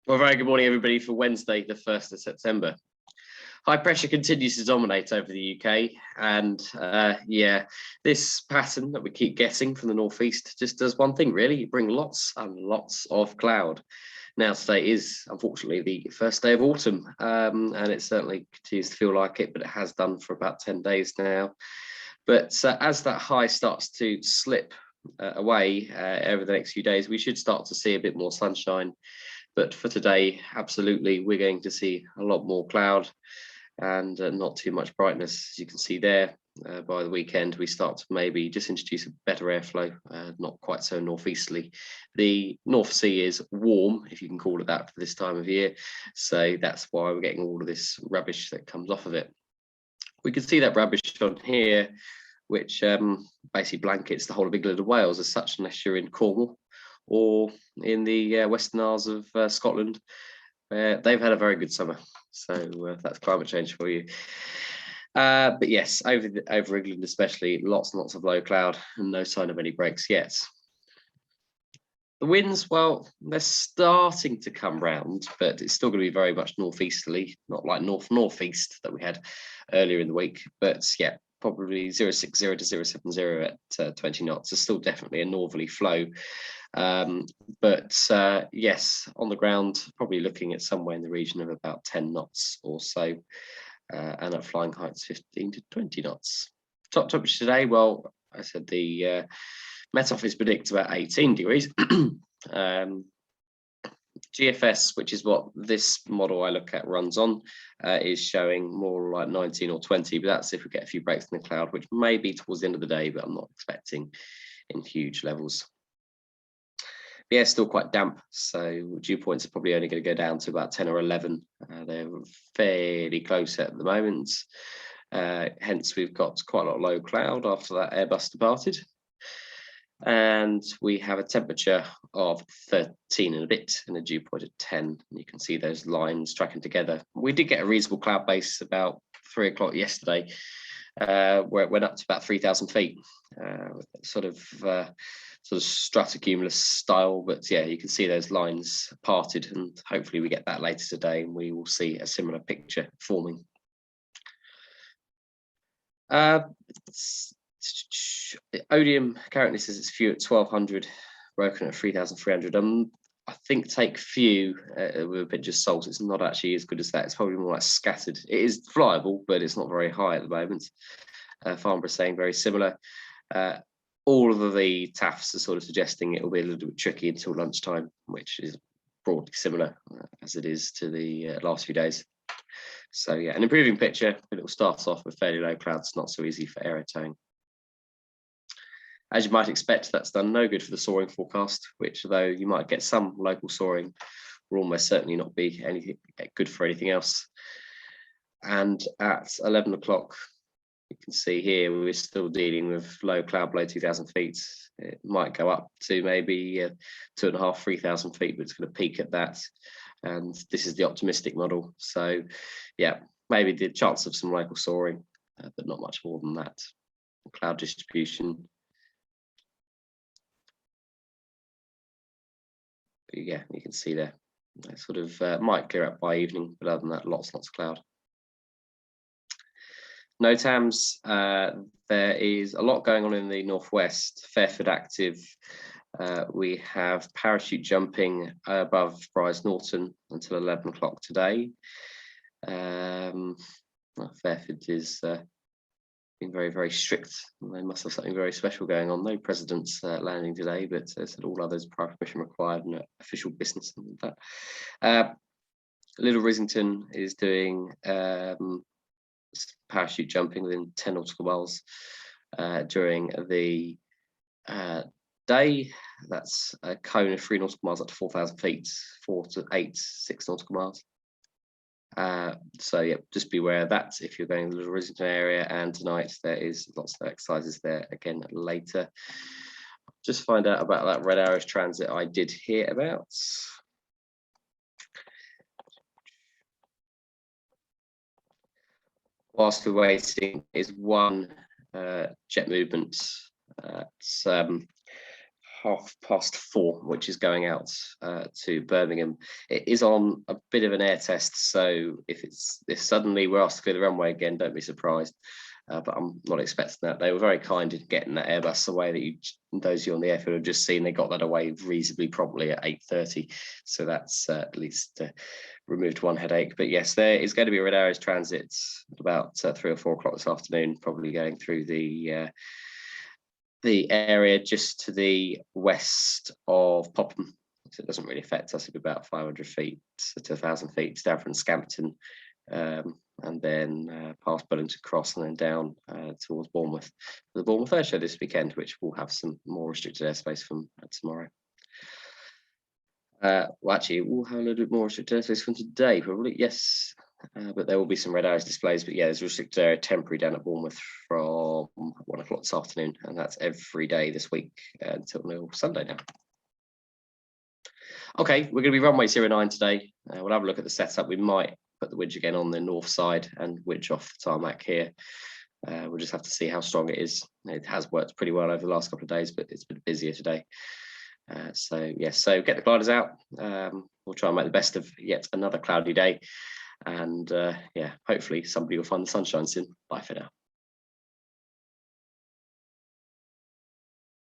Well, very good morning, everybody, for Wednesday, the 1st of September. High pressure continues to dominate over the UK, and this pattern that we keep getting from the northeast just does one thing, really. You bring lots and lots of cloud. Now, today is, unfortunately, the first day of autumn, and it certainly continues to feel like it, but it has done for about 10 days now. But as that high starts to slip away over the next few days, we should start to see a bit more sunshine. But for today, absolutely, we're going to see a lot more cloud and not too much brightness. As you can see there, by the weekend, we start to maybe just introduce a better airflow, not quite so northeasterly. The North Sea is warm, if you can call it that, for this time of year. So that's why we're getting all of this rubbish that comes off of it. We can see that rubbish on here, which basically blankets the whole of England and Wales as such, unless you're in Cornwall or in the Western Isles of Scotland, where they've had a very good summer. So that's climate change for you. But yes, over England especially, lots and lots of low cloud and no sign of any breaks yet. The winds, well, they're starting to come round, but it's still going to be very much northeasterly, not like northeast that we had earlier in the week. But yeah, probably 060 to 070 at 20 knots is still definitely a northerly flow. Yes, on the ground, probably looking at somewhere in the region of about 10 knots or so, and at flying heights 15 to 20 knots. Top temperature today, well, I said the Met Office predicts about 18 degrees. GFS, which is what this model I look at runs on, is showing more like 19 or 20, but that's if we get a few breaks in the cloud, which may be towards the end of the day, but I'm not expecting in huge levels. The air's still quite damp, so dew points are probably only going to go down to about 10 or 11. They're fairly close at the moment. Hence, we've got quite a lot of low cloud after that Airbus departed. And we have a temperature of 13 and a bit and a dew point of 10. And you can see those lines tracking together. We did get a reasonable cloud base about 3 o'clock yesterday, where it went up to about 3,000 feet, sort of stratocumulus style. But yeah, you can see those lines parted, and hopefully we get that later today and we will see a similar picture forming. Odium currently says it's few at 1,200, broken at 3,300. I think take few with a pinch of salt. It's not actually as good as that. It's probably more like scattered. It is flyable, but it's not very high at the moment. Farnborough saying very similar. All of the TAFs are sort of suggesting it will be a little bit tricky until lunchtime, which is broadly similar as it is to the last few days. So yeah, an improving picture, but it will start off with fairly low clouds, not so easy for aero towing. As you might expect, that's done no good for the soaring forecast, which, though you might get some local soaring, will almost certainly not be anything good for anything else. And at 11 o'clock, you can see here we're still dealing with low cloud below 2,000 feet. It might go up to maybe 2,500, 3,000 feet, but it's going to peak at that. And this is the optimistic model. So yeah, maybe the chance of some local soaring, but not much more than that. Cloud distribution. But yeah, you can see there, sort of might clear up by evening, but other than that, lots of cloud. NOTAMs, there is a lot going on in the northwest. Fairford active. We have parachute jumping above Brize Norton until 11 o'clock today. Fairford is being very, very strict. They must have something very special going on. No presidents landing today, but as said, all others prior permission required and official business and that. Little Risington is doing parachute jumping within 10 nautical miles during the day. That's a cone of 3 nautical miles up to 4,000 feet, 4 to 8, 6 nautical miles. So yeah, just beware of that if you're going to the Little Risington area. And tonight there is lots of exercises there again later. Just find out about that Red Arrows transit I did hear about. Whilst we're waiting, is one jet movement at 4:30, which is going out to Birmingham. It is on a bit of an air test, so if suddenly we're asked to clear the runway again, don't be surprised. But I'm not expecting that. They were very kind in getting that Airbus away that those of you on the airfield have just seen. They got that away reasonably promptly at 8:30, so that's at least removed one headache. But yes, there is going to be a Red Arrows transit about 3 or 4 o'clock this afternoon, probably going through the area just to the west of Popham. So it doesn't really affect us. It'll be about 500 feet to 1,000 feet down from Scampton, and then past Bullington Cross, and then down towards Bournemouth. The Bournemouth Air Show this weekend, which will have some more restricted airspace from tomorrow. Well, actually, we'll have a little bit more restricted airspace from today, probably. Yes. But there will be some Red Arrows displays. But yeah, there's restricted area temporary down at Bournemouth from 1 o'clock this afternoon, and that's every day this week until Sunday now. Okay, we're going to be runway 09 today. We'll have a look at the setup. We might put the widge again on the north side and widge off the tarmac here. We'll just have to see how strong it is. It has worked pretty well over the last couple of days, but it's been busier today. So yes, so get the gliders out. We'll try and make the best of yet another cloudy day. And yeah, hopefully somebody will find the sunshine soon. Bye for now.